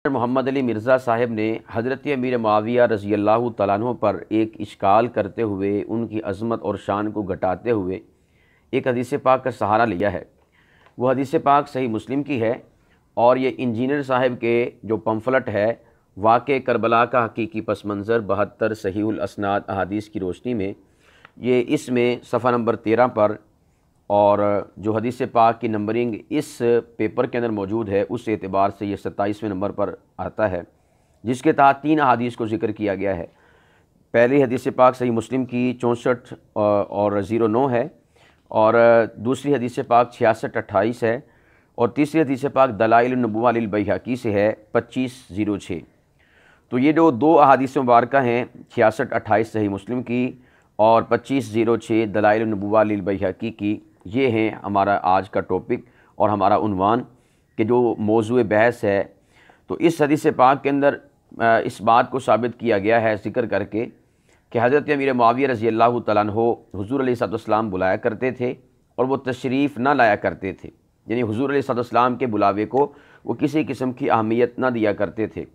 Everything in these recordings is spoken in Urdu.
محمد علی مرزا صاحب نے حضرت امیر معاویہ رضی اللہ تعالیٰ عنہ پر ایک اشکال کرتے ہوئے ان کی عظمت اور شان کو گھٹاتے ہوئے ایک حدیث پاک کا سہارا لیا ہے۔ وہ حدیث پاک صحیح مسلم کی ہے اور یہ انجینئر صاحب کے جو پمفلٹ ہے واقع کربلا کا حقیقی پس منظر 72 صحیح الاسناد احادیث کی روشنی میں، یہ اس میں صفحہ نمبر 13 پر اور جو حدیث پاک کی نمبرنگ اس پیپر کے اندر موجود ہے اس اعتبار سے یہ 27ویں نمبر پر آتا ہے، جس کے تحت 3 احادیث کو ذکر کیا گیا ہے۔ پہلی حدیث پاک صحیح مسلم کی 64 اور 09 ہے، اور دوسری حدیث پاک 6628 ہے، اور تیسری حدیث پاک دلائل النبوہ للبیہقی سے ہے 2506۔ تو یہ جو 2 احادیث مبارکہ ہیں 6628 صحیح مسلم کی اور 2506 دلائل النبوہ للبیہقی کی، یہ ہیں ہمارا آج کا ٹاپک اور ہمارا عنوان کہ جو موضوع بحث ہے۔ تو اس حدیث پاک کے اندر اس بات کو ثابت کیا گیا ہے ذکر کر کے کہ حضرت امیر معاویہ رضی اللہ تعالیٰ عنہ حضور علیہ السلام بلایا کرتے تھے اور وہ تشریف نہ لایا کرتے تھے، یعنی حضور علیہ السلام کے بلاوے کو وہ کسی قسم کی اہمیت نہ دیا کرتے تھے۔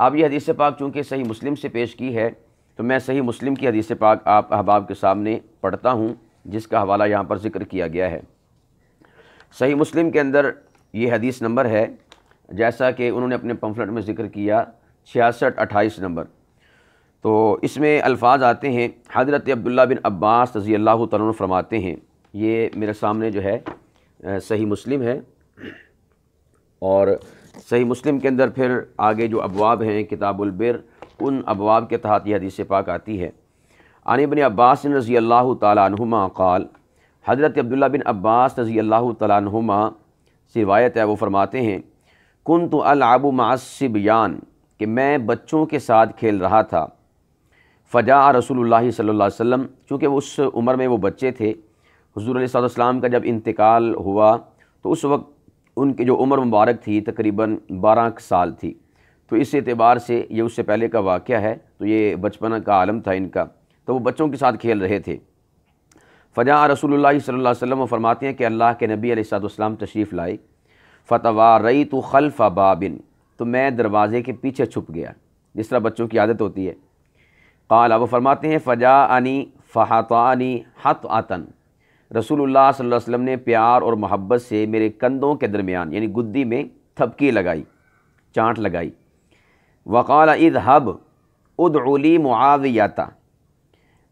اب یہ حدیث پاک چونکہ صحیح مسلم سے پیش کی ہے تو میں صحیح مسلم کی حدیث پاک آپ احباب کے سامنے پڑھتا ہوں، جس کا حوالہ یہاں پر ذکر کیا گیا ہے۔ صحیح مسلم کے اندر یہ حدیث نمبر ہے جیسا کہ انہوں نے اپنے پمفلٹ میں ذکر کیا 6628 نمبر۔ تو اس میں الفاظ آتے ہیں، حضرت عبداللہ بن عباس رضی اللہ تعالیٰ عنہ فرماتے ہیں، یہ میرے سامنے جو ہے صحیح مسلم ہے، اور صحیح مسلم کے اندر پھر آگے جو ابواب ہیں کتاب البر، ان ابواب کے تحت یہ حدیث پاک آتی ہے۔ عن ابن عباس رضی اللہ تعالیٰ عنہما قال، حضرت عبداللہ بن عباس رضی اللہ تعالیٰ عنہما سے روایت ہے، وہ فرماتے ہیں کنت العب مع الصبیان، کہ میں بچوں کے ساتھ کھیل رہا تھا۔ فجاء رسول اللہ صلی اللہ علیہ وسلم، چونکہ اس عمر میں وہ بچے تھے، حضور علیہ السلام کا جب انتقال ہوا تو اس وقت ان کی جو عمر مبارک تھی تقریباً 12 سال تھی، تو اس اعتبار سے یہ اس سے پہلے کا واقعہ ہے، تو یہ بچپن کا عالم تھا ان کا، تو وہ بچوں کے ساتھ کھیل رہے تھے۔ فجاء رسول اللہ صلی اللہ علیہ وسلم، وہ فرماتے ہیں کہ اللہ کے نبی علیہ السلام تشریف لائے۔ فتواريت خلف باب، تو میں دروازے کے پیچھے چھپ گیا، جس طرح بچوں کی عادت ہوتی ہے۔ قال، وہ فرماتے ہیں فجاءنی فحطانی حطعۃ، رسول اللہ صلی اللہ علیہ وسلم نے پیار اور محبت سے میرے کندھوں کے درمیان یعنی گدی میں تھپکی لگائی، چانٹ لگائی۔ وقال اذهب ادع لی معاویہ،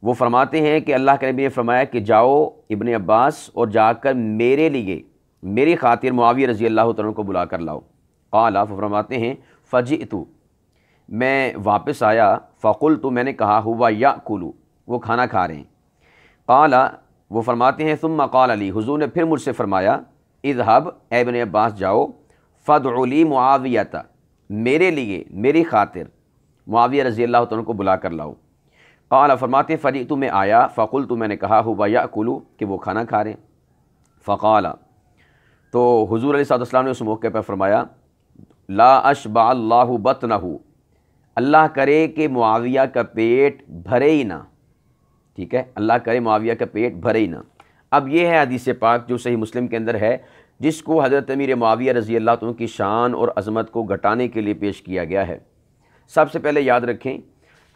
وہ فرماتے ہیں کہ اللہ کے نبی نے فرمایا کہ جاؤ ابن عباس اور جا کر میرے لیے میری خاطر معاویہ رضی اللہ تعالیٰ عنہ کو بلا کر لاؤ۔ قال، وہ فرماتے ہیں فجئت، میں واپس آیا، فقلت، میں نے کہا ہوا یاکل، وہ کھانا کھا رہے ہیں۔ قال، وہ فرماتے ہیں ثم قال علی، حضور نے پھر مجھ سے فرمایا اذهب، اے ابن عباس جاؤ، فادع لی معاویہ، میرے لیے میری خاطر معاویہ رضی اللہ تعالیٰ عنہ کو بلا کر لاؤ۔ قال، فرماتے ہیں فجئت، میں آیا، فقلت، میں نے کہا ہوا یاکل، کہ وہ کھانا کھا رہے ہیں۔ فقال، تو حضور علیہ السلام نے اس موقع پر فرمایا لا اشبع اللہ بطنہ، اللہ کرے کہ معاویہ کا پیٹ بھرے ہی نہ، ٹھیک ہے، اللہ کرے معاویہ کا پیٹ بھرے ہی نہ۔ اب یہ ہے حدیث پاک جو صحیح مسلم کے اندر ہے، جس کو حضرت امیر معاویہ رضی اللہ عنہ کی شان اور عظمت کو گھٹانے کے لیے پیش کیا گیا ہے۔ سب سے پہلے یاد رکھیں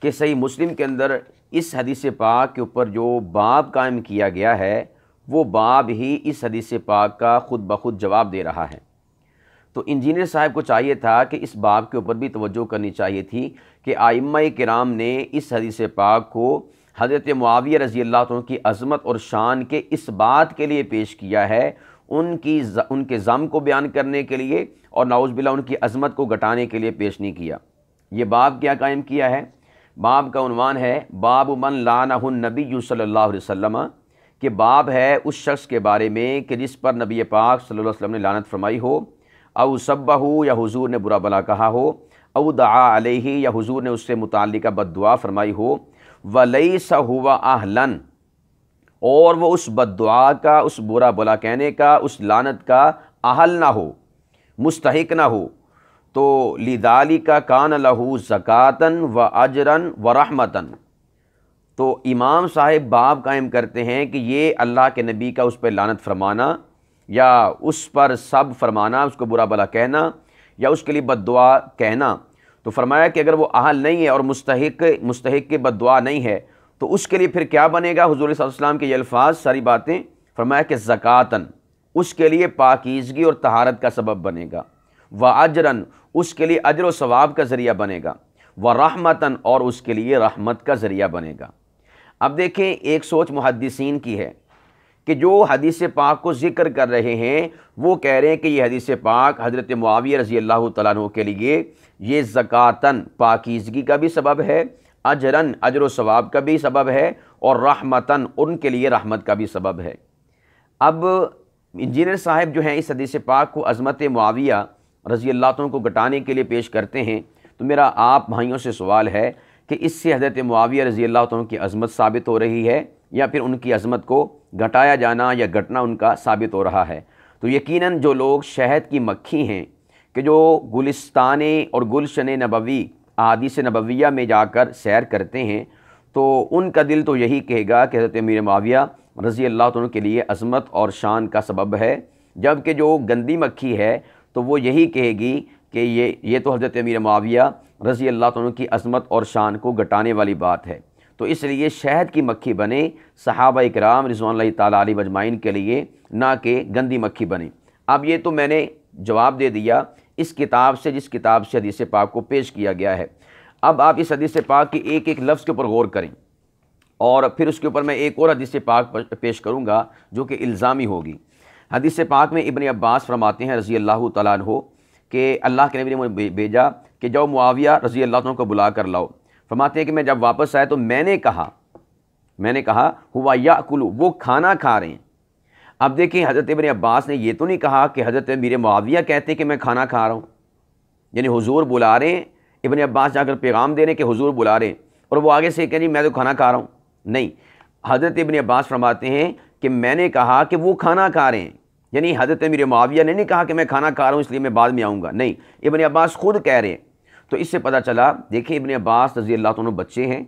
کہ صحیح مسلم کے اندر اس حدیث پاک کے اوپر جو باب قائم کیا گیا ہے وہ باب ہی اس حدیث پاک کا خود بخود جواب دے رہا ہے۔ تو انجینئر صاحب کو چاہیے تھا کہ اس باب کے اوپر بھی توجہ کرنی چاہیے تھی کہ ائمہ کرام نے اس حدیث پاک کو حضرت معاویہ رضی اللہ عنہ کی عظمت اور شان کے اس بات کے لیے پیش کیا ہے، ان کے ذم کو بیان کرنے کے لیے، اور نعوذ باللہ ان کی عظمت کو گھٹانے کے لیے پیش نہیں کیا۔ یہ باب کیا قائم کیا ہے؟ باب کا عنوان ہے باب من لعنہ النبی صلی اللہ علیہ وسلم، کہ باب ہے اس شخص کے بارے میں کہ جس پر نبی پاک صلی اللہ علیہ وسلم نے لعنت فرمائی ہو، او سبہ، یا حضور نے برا بلا کہا ہو، او دعا علیہ، یا حضور نے اس سے متعلقہ بد دعا فرمائی ہو، ولیس هو اہلا، اور وہ اس بد دعا کا، اس برا بلا کہنے کا، اس لعنت کا اہل نہ ہو، مستحق نہ ہو، تو لذالک کان لہ زکاۃ و اجرا و رحمۃ، تو امام صاحب باب قائم کرتے ہیں کہ یہ اللہ کے نبی کا اس پہ لعنت فرمانا یا اس پر سب فرمانا، اس کو برا بلا کہنا، یا اس کے لیے بد دعا کہنا، تو فرمایا کہ اگر وہ اہل نہیں ہے اور مستحق کے بد دعا نہیں ہے تو اس کے لیے پھر کیا بنے گا؟ حضور صلی اللہ علیہ وسلم کے یہ الفاظ ساری باتیں، فرمایا کہ زکاتن، اس کے لیے پاکیزگی اور طہارت کا سبب بنے گا، واجرن، اس کے لیے اجر و ثواب کا ذریعہ بنے گا، ورحمتن، اور اس کے لیے رحمت کا ذریعہ بنے گا۔ اب دیکھیں ایک سوچ محدثین کی ہے کہ جو حدیث پاک کو ذکر کر رہے ہیں وہ کہہ رہے ہیں کہ یہ حدیث پاک حضرت معاویہ رضی اللہ تعالیٰ عنہ کے لیے یہ زکاتن، پاکیزگی کا بھی سبب ہے، اجرن، اجر و ثواب کا بھی سبب ہے، اور رحمتن، ان کے لیے رحمت کا بھی سبب ہے۔ اب انجینئر صاحب جو ہیں اس حدیث پاک کو عظمت معاویہ رضی اللہ عنہ کو گھٹانے کے لیے پیش کرتے ہیں، تو میرا آپ بھائیوں سے سوال ہے کہ اس سے حضرت معاویہ رضی اللہ عنہ کی عظمت ثابت ہو رہی ہے یا پھر ان کی عظمت کو گھٹایا جانا یا گھٹنا ان کا ثابت ہو رہا ہے؟ تو یقیناً جو لوگ شہد کی مکھی ہیں کہ جو گلستان اور گلشن نبوی احادیث نبویہ میں جا کر سیر کرتے ہیں تو ان کا دل تو یہی کہے گا کہ حضرت امیر معاویہ رضی اللہ عنہ کے لیے عظمت اور شان کا سبب ہے، جبکہ جو گندی مکھی ہے تو وہ یہی کہے گی کہ یہ تو حضرت امیر معاویہ رضی اللہ عنہ کی عظمت اور شان کو گھٹانے والی بات ہے۔ تو اس لیے شہد کی مکھی بنے صحابہ اکرام رضوان اللہ تعالیٰ علیہ اجمعین کے لیے، نہ کہ گندی مکھی بنے۔ اب یہ تو میں نے جواب دے دیا اس کتاب سے جس کتاب سے حدیث پاک کو پیش کیا گیا ہے۔ اب آپ اس حدیث پاک کے ایک ایک لفظ کے اوپر غور کریں، اور پھر اس کے اوپر میں ایک اور حدیث پاک پیش کروں گا جو کہ الزامی ہوگی۔ حدیث پاک میں ابن عباس فرماتے ہیں رضی اللہ تعالیٰ عنہ کہ اللہ کے نبی نے مجھے بھیجا کہ جاؤ معاویہ رضی اللہ عنہ کو بلا کر لاؤ۔ فرماتے ہیں کہ میں جب واپس آیا تو میں نے کہا ہوا یاکلو، وہ کھانا کھا رہے ہیں۔ اب دیکھیں حضرت ابن عباس نے یہ تو نہیں کہا کہ حضرت امیر معاویہ کہتے ہیں کہ میں کھانا کھا رہا ہوں، یعنی حضور بلا رہے ہیں، ابن عباس جا کر پیغام دے رہے ہیں کہ حضور بلا رہے ہیں، اور وہ آگے سے کہیں جی میں تو کھانا کھا رہا ہوں۔ نہیں، حضرت ابن عباس فرماتے ہیں کہ میں نے کہا کہ وہ کھانا کھا رہے ہیں، یعنی حضرت امیر معاویہ نے نہیں کہا کہ میں کھانا کھا رہا ہوں اس لیے میں بعد میں آؤں گا، نہیں، ابن عباس خود کہہ رہے ہیں۔ تو اس سے پتہ چلا، دیکھیں ابن عباس رضی اللہ عنہ بچے ہیں،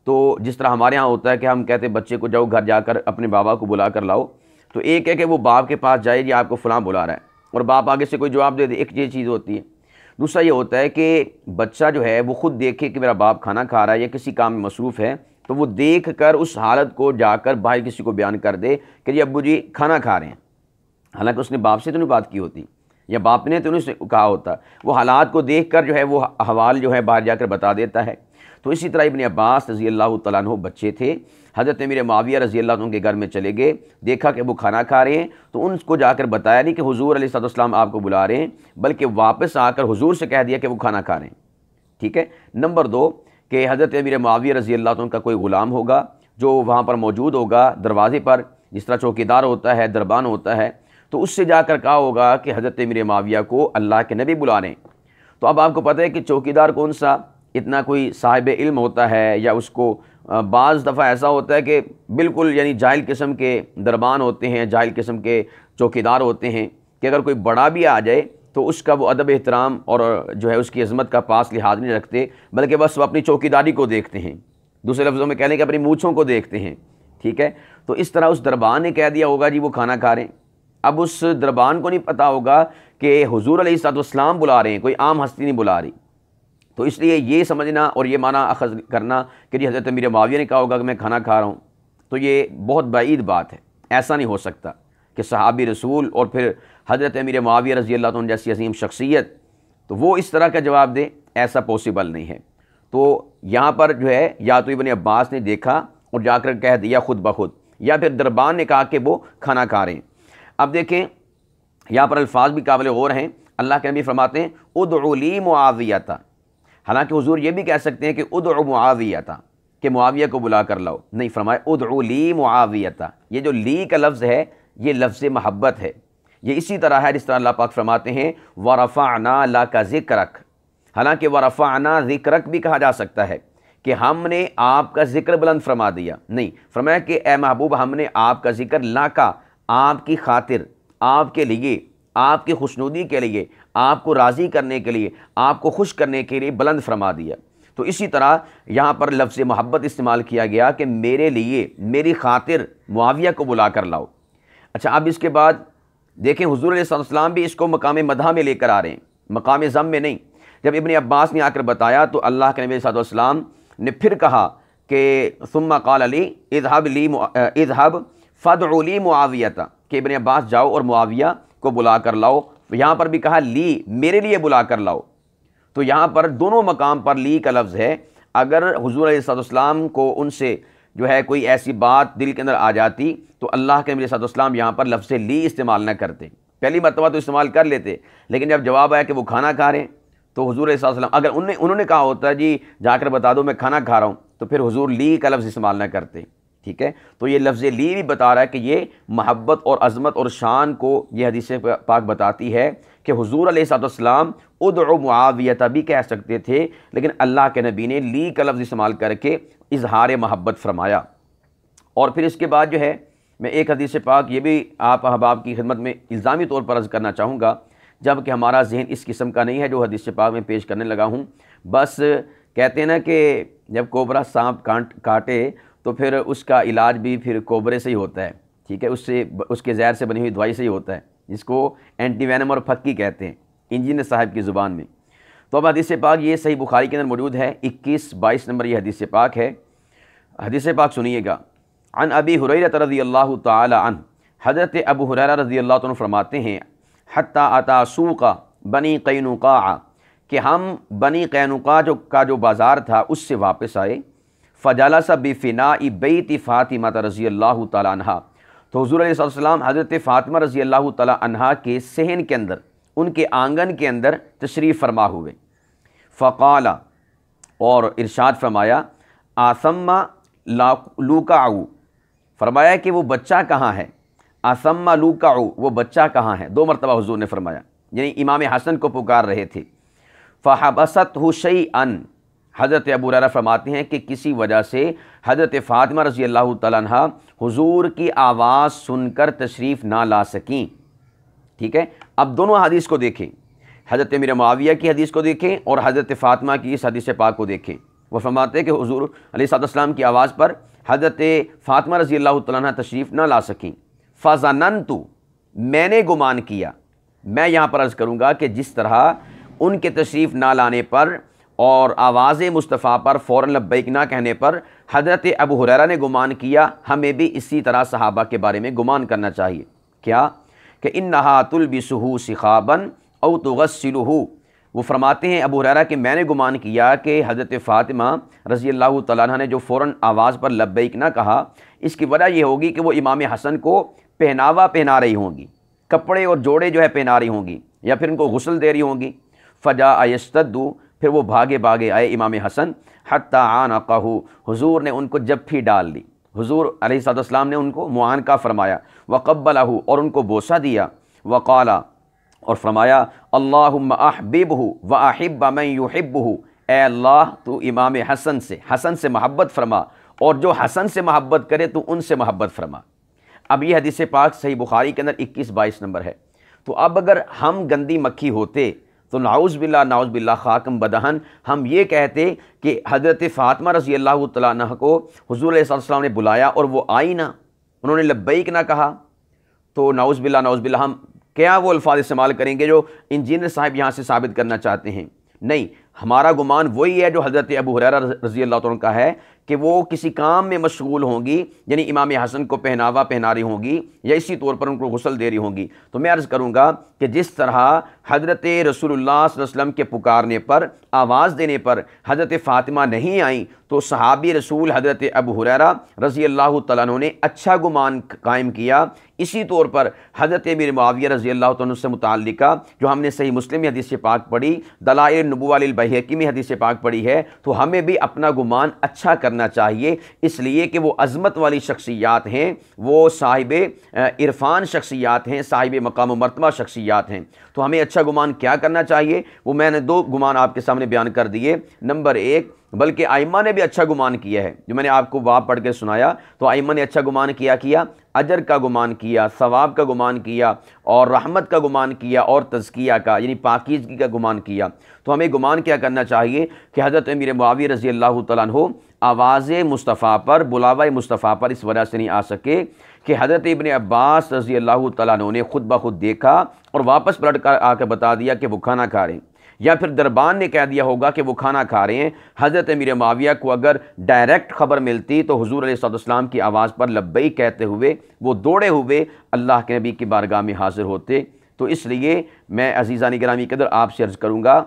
تو جس طرح ہمارے ہاں ہوتا ہے کہ ہم کہتے ہیں بچے کو جاؤ گھر جا کر اپنے بابا کو بلا کر لاؤ، تو ایک ہے کہ وہ باپ کے پاس جائے جی آپ کو فلاں بلا رہا ہے، اور باپ آگے سے کوئی جواب دے دے، ایک یہ چیز ہوتی ہے۔ دوسرا یہ ہوتا ہے کہ بچہ جو ہے وہ خود دیکھے کہ میرا باپ کھانا کھا رہا ہے یا کسی کام میں مصروف ہے، تو وہ دیکھ کر اس حالت کو جا کر باہر کسی کو بیان کر دے کہ جی ابو جی کھانا کھا رہے ہیں، حالانکہ اس نے باپ سے تو نہیں بات کی ہوتی یا باپ نے تو نہیں کہا ہوتا، وہ حالات کو دیکھ کر جو ہے وہ احوال جو ہے باہر جا کر بتا دیتا ہے۔ تو اسی طرح ابن عباس رضی اللہ تعالیٰ عنہ بچے تھے، حضرت امیر معاویہ رضی اللہ عنہ کے گھر میں چلے گئے، دیکھا کہ وہ کھانا کھا رہے ہیں، تو ان کو جا کر بتایا نہیں کہ حضور علیہ الصلوۃ والسلام آپ کو بلا رہے ہیں، بلکہ واپس آ کر حضور سے کہہ دیا کہ وہ کھانا کھا رہے ہیں۔ ٹھیک ہے۔ نمبر 2 کہ حضرت امیر معاویہ رضی اللہ عنہ کا کوئی غلام ہوگا جو وہاں پر موجود ہوگا دروازے پر، جس طرح چوکیدار ہوتا ہے، دربان ہوتا ہے، تو اس سے جا کر کہا ہوگا کہ حضرت امیر معاویہ کو اللہ کے نبی بلا رہے ہیں۔ تو اب آپ کو پتہ ہے کہ چوکیدار کون سا اتنا کوئی صاحب علم ہوتا ہے، یا اس کو بعض دفعہ ایسا ہوتا ہے کہ بالکل یعنی جاہل قسم کے دربان ہوتے ہیں، جاہل قسم کے چوکیدار ہوتے ہیں کہ اگر کوئی بڑا بھی آ جائے تو اس کا وہ ادب احترام اور جو ہے اس کی عظمت کا پاس لحاظ نہیں رکھتے، بلکہ بس وہ اپنی چوکیداری کو دیکھتے ہیں، دوسرے لفظوں میں کہہ لیں کہ اپنی مونچھوں کو دیکھتے ہیں۔ ٹھیک ہے۔ تو اس طرح اس دربان نے کہہ دیا ہوگا جی وہ کھانا کھا رہے ہیں۔ اب اس دربان کو نہیں پتہ ہوگا کہ حضور علیہ الصلوۃ والسلام بلا رہے ہیں، کوئی عام ہستی نہیں بلا رہی۔ تو اس لیے یہ سمجھنا اور یہ معنی اخذ کرنا کہ جی حضرت امیر معاویہ نے کہا ہوگا کہ میں کھانا کھا رہا ہوں، تو یہ بہت بعید بات ہے۔ ایسا نہیں ہو سکتا کہ صحابی رسول اور پھر حضرت امیر معاویہ رضی اللہ عنہ جیسی عظیم شخصیت تو وہ اس طرح کا جواب دے، ایسا پاسبل نہیں ہے۔ تو یہاں پر جو ہے یا تو ابن عباس نے دیکھا اور جا کر کہہ دیا خود بخود، یا پھر دربان نے کہا کہ وہ کھانا کھا رہے ہیں۔ اب دیکھیں یہاں پر الفاظ بھی قابل غور ہیں۔ اللہ کے نبی فرماتے ہیں ادعو لی معاویہ، حالانکہ حضور یہ بھی کہہ سکتے ہیں کہ ادعو معاویہ، کہ معاویہ کو بلا کر لاؤ، نہیں، فرمایا ادعو لی معاویہ۔ یہ جو لی کا لفظ ہے یہ لفظ محبت ہے، یہ اسی طرح ہے جس طرح اللہ پاک فرماتے ہیں ورفعنا لک ذکرک، حالانکہ ورفعنا ذکرک بھی کہا جا سکتا ہے کہ ہم نے آپ کا ذکر بلند فرما دیا، نہیں، فرمایا کہ اے محبوب ہم نے آپ کا ذکر لاکا، آپ کی خاطر، آپ کے لیے، آپ کی خوشنودی کے لیے، آپ کو راضی کرنے کے لیے، آپ کو خوش کرنے کے لیے بلند فرما دیا۔ تو اسی طرح یہاں پر لفظ محبت استعمال کیا گیا کہ میرے لیے، میری خاطر معاویہ کو بلا کر لاؤ۔ اچھا، اب اس کے بعد دیکھیں حضور علیہ السلام بھی اس کو مقام مدح میں لے کر آ رہے ہیں مقام ضم میں نہیں۔ جب ابن عباس نے آ کر بتایا تو اللہ کے نبی صلی اللہ علیہ وسلم نے پھر کہا کہ ثم قال علی اذهب فادع لی معاویہ، کہ ابن عباس جاؤ اور معاویہ کو بلا کر لاؤ۔ یہاں پر بھی کہا لی، میرے لیے بلا کر لاؤ، تو یہاں پر دونوں مقام پر لی کا لفظ ہے۔ اگر حضور علیہ السلام کو ان سے جو ہے کوئی ایسی بات دل کے اندر آ جاتی تو اللہ کے نبی صلی اللہ علیہ وسلم یہاں پر لفظ لی استعمال نہ کرتے، پہلی مرتبہ تو استعمال کر لیتے، لیکن جب جواب آیا کہ وہ کھانا کھا رہے ہیں تو حضور علیہ السلام اگر انہوں نے کہا ہوتا ہے جی جا کر بتا دو میں کھانا کھا رہا ہوں، تو پھر حضور لی کا لفظ استعمال نہ کرتے، ٹھیک ہے۔ تو یہ لفظ لی بھی بتا رہا ہے کہ یہ محبت اور عظمت اور شان کو یہ حدیث پاک بتاتی ہے کہ حضور علیہ السلام ادعو معاویہ بھی کہہ سکتے تھے، لیکن اللہ کے نبی نے لی کا لفظ استعمال کر کے اظہار محبت فرمایا۔ اور پھر اس کے بعد جو ہے میں ایک حدیث پاک یہ بھی آپ احباب کی خدمت میں الزامی طور پر عرض کرنا چاہوں گا، جب کہ ہمارا ذہن اس قسم کا نہیں ہے جو حدیث پاک میں پیش کرنے لگا ہوں۔ بس کہتے ہیں نا کہ جب کوبرا سانپ کاٹے تو پھر اس کا علاج بھی پھر کوبرے سے ہی ہوتا ہے، ٹھیک ہے، اس کے زہر سے بنی ہوئی دوائی سے ہی ہوتا ہے، جس کو اینٹی وینم اور پھکی کہتے ہیں انجینئر صاحب کی زبان میں۔ تو اب حدیث پاک یہ صحیح بخاری کے اندر موجود ہے، 21-22 نمبر یہ حدیث پاک ہے۔ حدیث پاک سنیے گا۔ عن ابی ہریرہ رضی اللہ تعالی عنہ، حضرت ابو ہریرہ رضی اللہ تعالیٰ عنہ فرماتے ہیں حتی اتا سوق بنی قینقاع، کہ ہم بنی قینقاع کا جو بازار تھا اس سے واپس آئے، فجلس بفناء بیت فاطمہ رضی اللہ تعالی عنہ، تو حضور علیہ السلام حضرت فاطمہ رضی اللہ تعالی عنہ کے صحن کے اندر، ان کے آنگن کے اندر تشریف فرما ہوئے۔ فقال، اور ارشاد فرمایا، آثم لوکعو، فرمایا کہ وہ بچہ کہاں ہے، آثم لوکعو، وہ بچہ کہاں ہے، 2 مرتبہ حضور نے فرمایا، یعنی امام حسن کو پکار رہے تھے۔ فحبستہ شیئا، حضرت ابو ہریرہ فرماتے ہیں کہ کسی وجہ سے حضرت فاطمہ رضی اللہ تعالیٰ عنہ حضور کی آواز سن کر تشریف نہ لا سکیں، ٹھیک ہے۔ اب دونوں حدیث کو دیکھیں، حضرت امیر معاویہ کی حدیث کو دیکھیں اور حضرت فاطمہ کی اس حدیث پاک کو دیکھیں۔ وہ فرماتے ہیں کہ حضور علیہ السلام کی آواز پر حضرت فاطمہ رضی اللہ تعالیٰ عنہ تشریف نہ لا سکیں۔ فظننت، میں نے گمان کیا، میں یہاں پر عرض کروں گا کہ جس طرح ان کے تشریف نہ لانے پر اور آواز مصطفیٰ پر فوراً لبیک نہ کہنے پر حضرت ابو ہریرہ نے گمان کیا، ہمیں بھی اسی طرح صحابہ کے بارے میں گمان کرنا چاہیے۔ کیا؟ کہ انہا تلبسہ سخابا او تغسلہ، وہ فرماتے ہیں ابو ہریرہ کہ میں نے گمان کیا کہ حضرت فاطمہ رضی اللہ تعالیٰ عنہ نے جو فوراً آواز پر لبیک نہ کہا، اس کی وجہ یہ ہوگی کہ وہ امام حسن کو پہناوا پہنا رہی ہوں گی، کپڑے اور جوڑے جو ہے پہنا رہی ہوں گی، یا پھر ان کو غسل دے رہی ہوں گی۔ فجاء یشتد، پھر وہ بھاگے آئے امام حسن، حتی عانقہ، حضور نے ان کو جپھی ڈال دی، حضور علیہ السلام نے ان کو معانقہ فرمایا، وقبلہ، اور ان کو بوسہ دیا، وقال، اور فرمایا، اللہم احببہ واحب من یحبہ، اے اللہ تو امام حسن سے محبت فرما، اور جو حسن سے محبت کرے تو ان سے محبت فرما۔ اب یہ حدیث پاک صحیح بخاری کے اندر 21-22 نمبر ہے۔ تو اب اگر ہم گندی مکھی ہوتے تو نعوذ باللہ خاکم بدہن ہم یہ کہتے کہ حضرت فاطمہ رضی اللہ تعالیٰ عنہ کو حضور علیہ السلام نے بلایا اور وہ آئی نہ، انہوں نے لبیک نہ کہا، تو نعوذ باللہ ہم کیا وہ الفاظ استعمال کریں گے جو انجینئر صاحب یہاں سے ثابت کرنا چاہتے ہیں؟ نہیں، ہمارا گمان وہی ہے جو حضرت ابو ہریرہ رضی اللہ عنہ کا ہے کہ وہ کسی کام میں مشغول ہوں گی، یعنی امام حسن کو پہناوا پہنا رہی ہوں گی یا اسی طور پر ان کو غسل دے رہی ہوں گی۔ تو میں عرض کروں گا کہ جس طرح حضرت رسول اللہ صلی اللہ علیہ وسلم کے پکارنے پر، آواز دینے پر حضرت فاطمہ نہیں آئیں، تو صحابی رسول حضرت ابو ہریرہ رضی اللہ تعالیٰ عنہ نے اچھا گمان قائم کیا۔ اسی طور پر حضرت امیر معاویہ رضی اللہ عنہ سے متعلقہ جو ہم نے صحیح مسلم میں حدیث پاک پڑھی، دلائل النبوہ للبیہقی میں حدیث پاک پڑھی ہے، تو ہمیں بھی اپنا گمان اچھا کرنا چاہیے، اس لیے کہ وہ عظمت والی شخصیات ہیں، وہ صاحب عرفان شخصیات ہیں، صاحب مقام و مرتبہ شخصیات ہیں۔ تو ہمیں اچھا گمان کیا کرنا چاہیے؟ وہ میں نے 2 گمان آپ کے سامنے بیان کر دیے۔ نمبر 1، بلکہ ائمہ نے بھی اچھا گمان کیا ہے، جو میں نے آپ کو باب پڑھ کے سنایا، تو ائمہ نے اچھا گمان کیا اجر کا گمان کیا، ثواب کا گمان کیا، اور رحمت کا گمان کیا، اور تزکیہ کا یعنی پاکیزگی کا گمان کیا۔ تو ہمیں گمان کیا کرنا چاہیے کہ حضرت امیر معاویہ رضی اللہ تعالیٰ عنہ آواز مصطفیٰ پر، بلاوہ مصطفیٰ پر اس وجہ سے نہیں آ سکے کہ حضرت ابن عباس رضی اللہ تعالیٰ عنہ نے خود بخود دیکھا اور واپس پلٹ کر آ کے بتا دیا کہ وہ کھانا کھا رہے ہیں، یا پھر دربان نے کہہ دیا ہوگا کہ وہ کھانا کھا رہے ہیں۔ حضرت امیر معاویہ کو اگر ڈائریکٹ خبر ملتی تو حضور علیہ السلام کی آواز پر لبیک کہتے ہوئے وہ دوڑے ہوئے اللہ کے نبی کی بارگاہ میں حاضر ہوتے۔ تو اس لیے میں عزیزان گرامی قدر آپ سے عرض کروں گا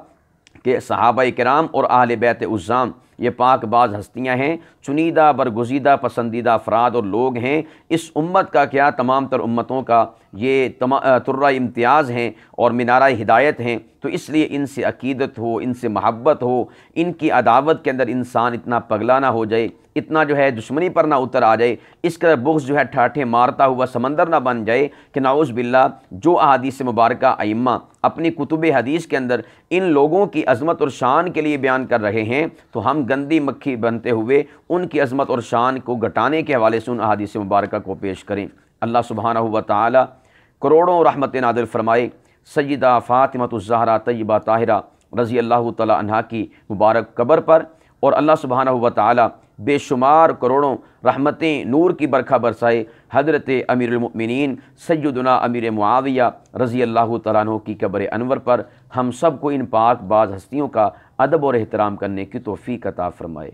کہ صحابہ کرام اور اہل بیت عظام یہ پاک باز ہستیاں ہیں، چنیدہ برگزیدہ پسندیدہ افراد اور لوگ ہیں، اس امت کا کیا تمام تر امتوں کا یہ ترہ امتیاز ہیں اور مینارہ ہدایت ہیں۔ تو اس لیے ان سے عقیدت ہو، ان سے محبت ہو، ان کی عداوت کے اندر انسان اتنا پگلا نہ ہو جائے، اتنا جو ہے دشمنی پر نہ اتر آ جائے، اس قدر بغض جو ہے ٹھاٹھے مارتا ہوا سمندر نہ بن جائے کہ نعوذ باللہ جو احادیث مبارکہ ائمہ اپنی کتب حدیث کے اندر ان لوگوں کی عظمت اور شان کے لیے بیان کر رہے ہیں تو ہم گندی مکھی بنتے ہوئے ان کی عظمت اور شان کو گھٹانے کے حوالے سے ان احادیث مبارکہ کو پیش کریں۔ اللہ سبحانہ و تعالی کروڑوں رحمت نازل فرمائے سیدہ فاطمۃ الزہرا طیبہ طاہرہ رضی اللہ تعالی عنہا کی مبارک قبر پر، اور اللہ سبحانہ و تعالی بے شمار کروڑوں رحمتیں نور کی برکھا برسائے حضرت امیر المؤمنین سیدنا امیر معاویہ رضی اللہ تعالیٰ عنہ کی قبر انور پر۔ ہم سب کو ان پاک باز ہستیوں کا ادب اور احترام کرنے کی توفیق عطا فرمائے۔